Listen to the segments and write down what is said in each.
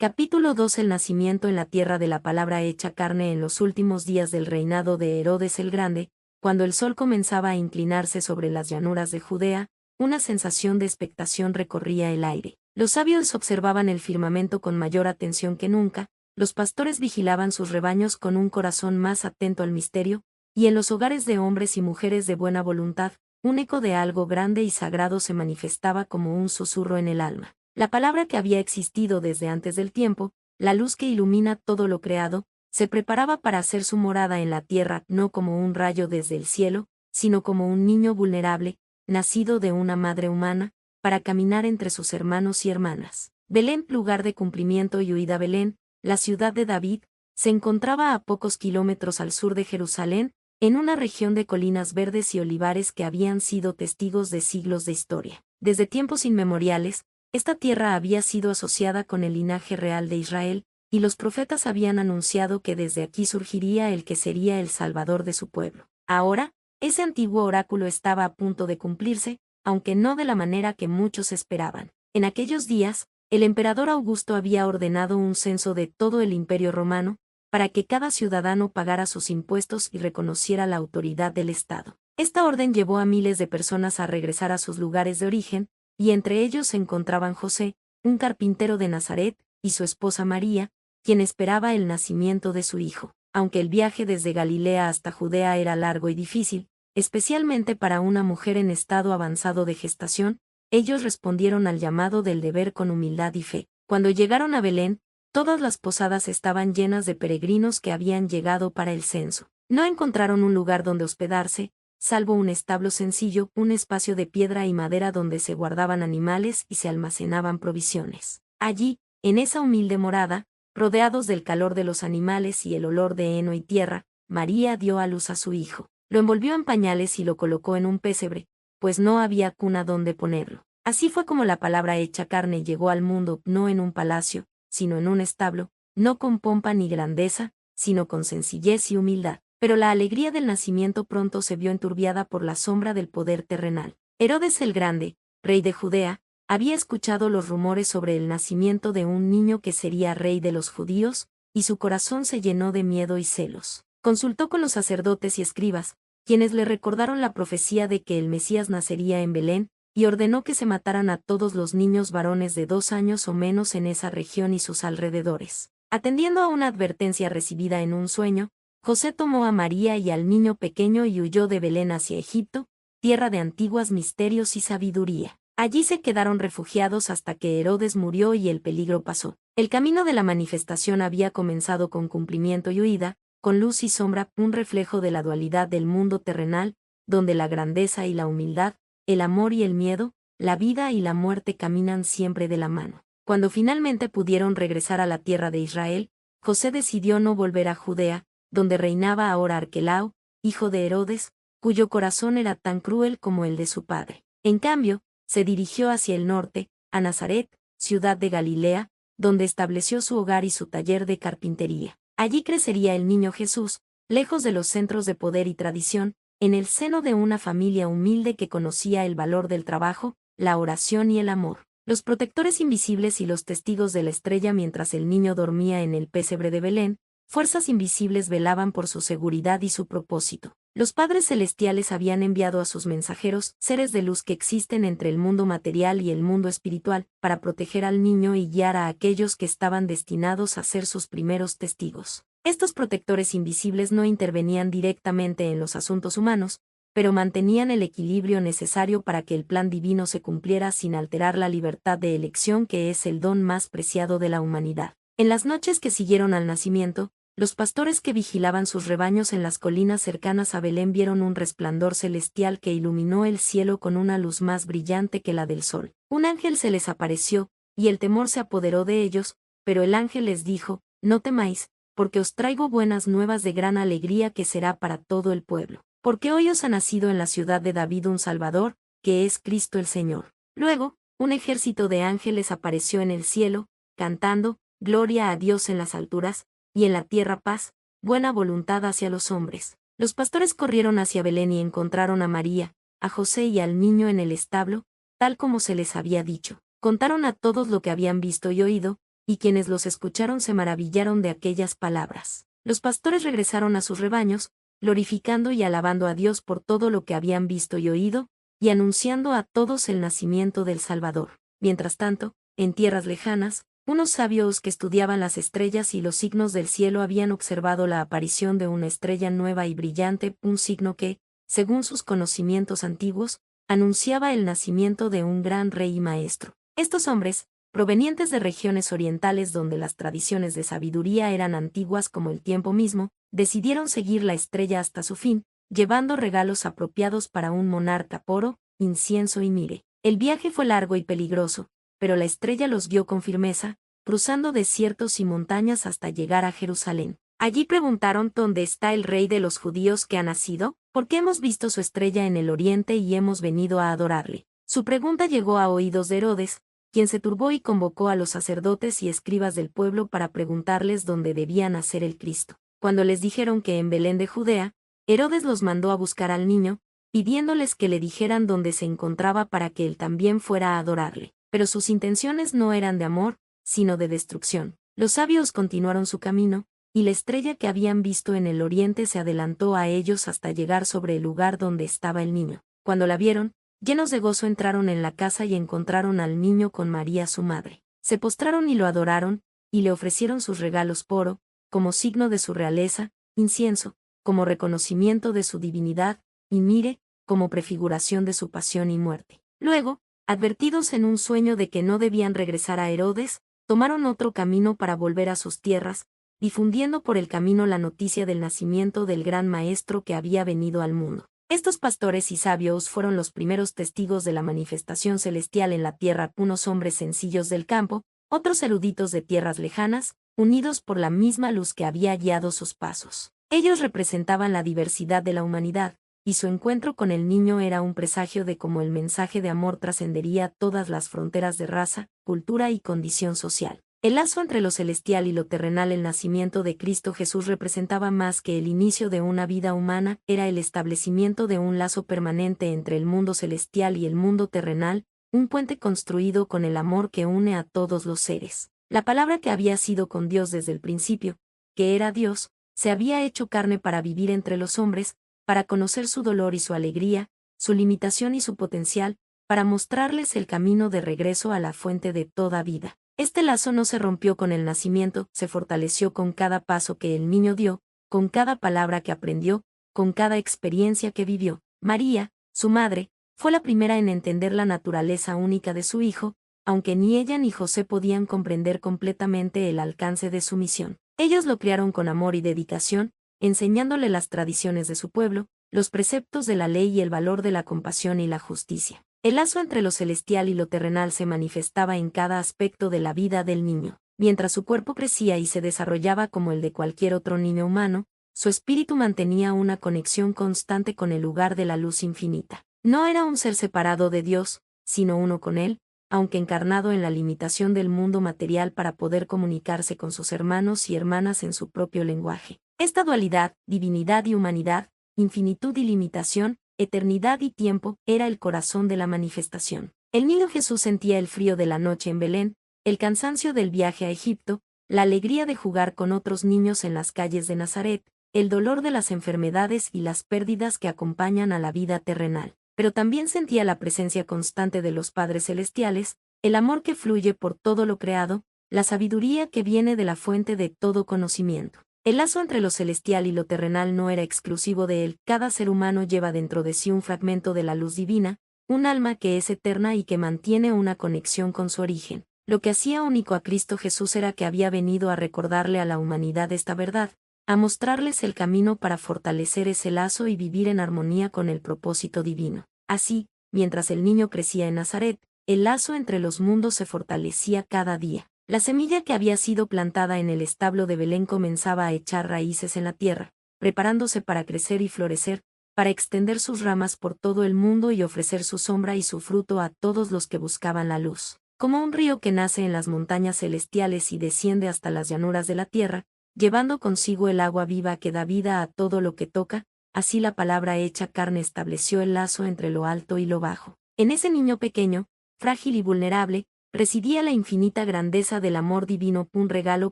Capítulo 2. El nacimiento en la tierra de la palabra hecha carne. En los últimos días del reinado de Herodes el Grande, cuando el sol comenzaba a inclinarse sobre las llanuras de Judea, una sensación de expectación recorría el aire. Los sabios observaban el firmamento con mayor atención que nunca, los pastores vigilaban sus rebaños con un corazón más atento al misterio, y en los hogares de hombres y mujeres de buena voluntad, un eco de algo grande y sagrado se manifestaba como un susurro en el alma. La palabra que había existido desde antes del tiempo, la luz que ilumina todo lo creado, se preparaba para hacer su morada en la tierra no como un rayo desde el cielo, sino como un niño vulnerable, nacido de una madre humana, para caminar entre sus hermanos y hermanas. Belén, lugar de cumplimiento y huida. Belén, la ciudad de David, se encontraba a pocos kilómetros al sur de Jerusalén, en una región de colinas verdes y olivares que habían sido testigos de siglos de historia. Desde tiempos inmemoriales, esta tierra había sido asociada con el linaje real de Israel, y los profetas habían anunciado que desde aquí surgiría el que sería el Salvador de su pueblo. Ahora, ese antiguo oráculo estaba a punto de cumplirse, aunque no de la manera que muchos esperaban. En aquellos días, el emperador Augusto había ordenado un censo de todo el Imperio Romano, para que cada ciudadano pagara sus impuestos y reconociera la autoridad del Estado. Esta orden llevó a miles de personas a regresar a sus lugares de origen, y entre ellos se encontraban José, un carpintero de Nazaret, y su esposa María, quien esperaba el nacimiento de su hijo. Aunque el viaje desde Galilea hasta Judea era largo y difícil, especialmente para una mujer en estado avanzado de gestación, ellos respondieron al llamado del deber con humildad y fe. Cuando llegaron a Belén, todas las posadas estaban llenas de peregrinos que habían llegado para el censo. No encontraron un lugar donde hospedarse, salvo un establo sencillo, un espacio de piedra y madera donde se guardaban animales y se almacenaban provisiones. Allí, en esa humilde morada, rodeados del calor de los animales y el olor de heno y tierra, María dio a luz a su hijo. Lo envolvió en pañales y lo colocó en un pesebre, pues no había cuna donde ponerlo. Así fue como la palabra hecha carne llegó al mundo, no en un palacio, sino en un establo, no con pompa ni grandeza, sino con sencillez y humildad. Pero la alegría del nacimiento pronto se vio enturbiada por la sombra del poder terrenal. Herodes el Grande, rey de Judea, había escuchado los rumores sobre el nacimiento de un niño que sería rey de los judíos, y su corazón se llenó de miedo y celos. Consultó con los sacerdotes y escribas, quienes le recordaron la profecía de que el Mesías nacería en Belén, y ordenó que se mataran a todos los niños varones de 2 años o menos en esa región y sus alrededores. Atendiendo a una advertencia recibida en un sueño, José tomó a María y al niño pequeño y huyó de Belén hacia Egipto, tierra de antiguos misterios y sabiduría. Allí se quedaron refugiados hasta que Herodes murió y el peligro pasó. El camino de la manifestación había comenzado con cumplimiento y huida, con luz y sombra, un reflejo de la dualidad del mundo terrenal, donde la grandeza y la humildad, el amor y el miedo, la vida y la muerte caminan siempre de la mano. Cuando finalmente pudieron regresar a la tierra de Israel, José decidió no volver a Judea, donde reinaba ahora Arquelao, hijo de Herodes, cuyo corazón era tan cruel como el de su padre. En cambio, se dirigió hacia el norte, a Nazaret, ciudad de Galilea, donde estableció su hogar y su taller de carpintería. Allí crecería el niño Jesús, lejos de los centros de poder y tradición, en el seno de una familia humilde que conocía el valor del trabajo, la oración y el amor. Los protectores invisibles y los testigos de la estrella mientras el niño dormía en el pesebre de Belén, fuerzas invisibles velaban por su seguridad y su propósito. Los padres celestiales habían enviado a sus mensajeros, seres de luz que existen entre el mundo material y el mundo espiritual, para proteger al niño y guiar a aquellos que estaban destinados a ser sus primeros testigos. Estos protectores invisibles no intervenían directamente en los asuntos humanos, pero mantenían el equilibrio necesario para que el plan divino se cumpliera sin alterar la libertad de elección que es el don más preciado de la humanidad. En las noches que siguieron al nacimiento, los pastores que vigilaban sus rebaños en las colinas cercanas a Belén vieron un resplandor celestial que iluminó el cielo con una luz más brillante que la del sol. Un ángel se les apareció, y el temor se apoderó de ellos, pero el ángel les dijo: «No temáis, porque os traigo buenas nuevas de gran alegría que será para todo el pueblo. Porque hoy os ha nacido en la ciudad de David un Salvador, que es Cristo el Señor». Luego, un ejército de ángeles apareció en el cielo, cantando: «Gloria a Dios en las alturas, y en la tierra paz, buena voluntad hacia los hombres». Los pastores corrieron hacia Belén y encontraron a María, a José y al niño en el establo, tal como se les había dicho. Contaron a todos lo que habían visto y oído, y quienes los escucharon se maravillaron de aquellas palabras. Los pastores regresaron a sus rebaños, glorificando y alabando a Dios por todo lo que habían visto y oído, y anunciando a todos el nacimiento del Salvador. Mientras tanto, en tierras lejanas, unos sabios que estudiaban las estrellas y los signos del cielo habían observado la aparición de una estrella nueva y brillante, un signo que, según sus conocimientos antiguos, anunciaba el nacimiento de un gran rey y maestro. Estos hombres, provenientes de regiones orientales donde las tradiciones de sabiduría eran antiguas como el tiempo mismo, decidieron seguir la estrella hasta su fin, llevando regalos apropiados para un monarca: oro, incienso y mire. El viaje fue largo y peligroso, pero la estrella los guió con firmeza, cruzando desiertos y montañas hasta llegar a Jerusalén. Allí preguntaron: ¿dónde está el rey de los judíos que ha nacido? Porque hemos visto su estrella en el oriente y hemos venido a adorarle. Su pregunta llegó a oídos de Herodes, quien se turbó y convocó a los sacerdotes y escribas del pueblo para preguntarles dónde debía nacer el Cristo. Cuando les dijeron que en Belén de Judea, Herodes los mandó a buscar al niño, pidiéndoles que le dijeran dónde se encontraba para que él también fuera a adorarle. Pero sus intenciones no eran de amor, sino de destrucción. Los sabios continuaron su camino, y la estrella que habían visto en el oriente se adelantó a ellos hasta llegar sobre el lugar donde estaba el niño. Cuando la vieron, llenos de gozo entraron en la casa y encontraron al niño con María su madre. Se postraron y lo adoraron, y le ofrecieron sus regalos: oro, como signo de su realeza; incienso, como reconocimiento de su divinidad; y mire, como prefiguración de su pasión y muerte. Luego, advertidos en un sueño de que no debían regresar a Herodes, tomaron otro camino para volver a sus tierras, difundiendo por el camino la noticia del nacimiento del gran maestro que había venido al mundo. Estos pastores y sabios fueron los primeros testigos de la manifestación celestial en la tierra: unos hombres sencillos del campo, otros eruditos de tierras lejanas, unidos por la misma luz que había guiado sus pasos. Ellos representaban la diversidad de la humanidad, y su encuentro con el niño era un presagio de cómo el mensaje de amor trascendería todas las fronteras de raza, cultura y condición social. El lazo entre lo celestial y lo terrenal. El nacimiento de Cristo Jesús representaba más que el inicio de una vida humana, era el establecimiento de un lazo permanente entre el mundo celestial y el mundo terrenal, un puente construido con el amor que une a todos los seres. La palabra que había sido con Dios desde el principio, que era Dios, se había hecho carne para vivir entre los hombres, para conocer su dolor y su alegría, su limitación y su potencial, para mostrarles el camino de regreso a la fuente de toda vida. Este lazo no se rompió con el nacimiento, se fortaleció con cada paso que el niño dio, con cada palabra que aprendió, con cada experiencia que vivió. María, su madre, fue la primera en entender la naturaleza única de su hijo, aunque ni ella ni José podían comprender completamente el alcance de su misión. Ellos lo criaron con amor y dedicación, enseñándole las tradiciones de su pueblo, los preceptos de la ley y el valor de la compasión y la justicia. El lazo entre lo celestial y lo terrenal se manifestaba en cada aspecto de la vida del niño. Mientras su cuerpo crecía y se desarrollaba como el de cualquier otro niño humano, su espíritu mantenía una conexión constante con el lugar de la luz infinita. No era un ser separado de Dios, sino uno con Él, aunque encarnado en la limitación del mundo material para poder comunicarse con sus hermanos y hermanas en su propio lenguaje. Esta dualidad, divinidad y humanidad, infinitud y limitación, eternidad y tiempo, era el corazón de la manifestación. El niño Jesús sentía el frío de la noche en Belén, el cansancio del viaje a Egipto, la alegría de jugar con otros niños en las calles de Nazaret, el dolor de las enfermedades y las pérdidas que acompañan a la vida terrenal. Pero también sentía la presencia constante de los padres celestiales, el amor que fluye por todo lo creado, la sabiduría que viene de la fuente de todo conocimiento. El lazo entre lo celestial y lo terrenal no era exclusivo de él. Cada ser humano lleva dentro de sí un fragmento de la luz divina, un alma que es eterna y que mantiene una conexión con su origen. Lo que hacía único a Cristo Jesús era que había venido a recordarle a la humanidad esta verdad, a mostrarles el camino para fortalecer ese lazo y vivir en armonía con el propósito divino. Así, mientras el niño crecía en Nazaret, el lazo entre los mundos se fortalecía cada día. La semilla que había sido plantada en el establo de Belén comenzaba a echar raíces en la tierra, preparándose para crecer y florecer, para extender sus ramas por todo el mundo y ofrecer su sombra y su fruto a todos los que buscaban la luz. Como un río que nace en las montañas celestiales y desciende hasta las llanuras de la tierra, llevando consigo el agua viva que da vida a todo lo que toca, así la palabra hecha carne estableció el lazo entre lo alto y lo bajo. En ese niño pequeño, frágil y vulnerable, residía la infinita grandeza del amor divino, un regalo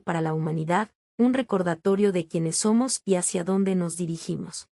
para la humanidad, un recordatorio de quiénes somos y hacia dónde nos dirigimos.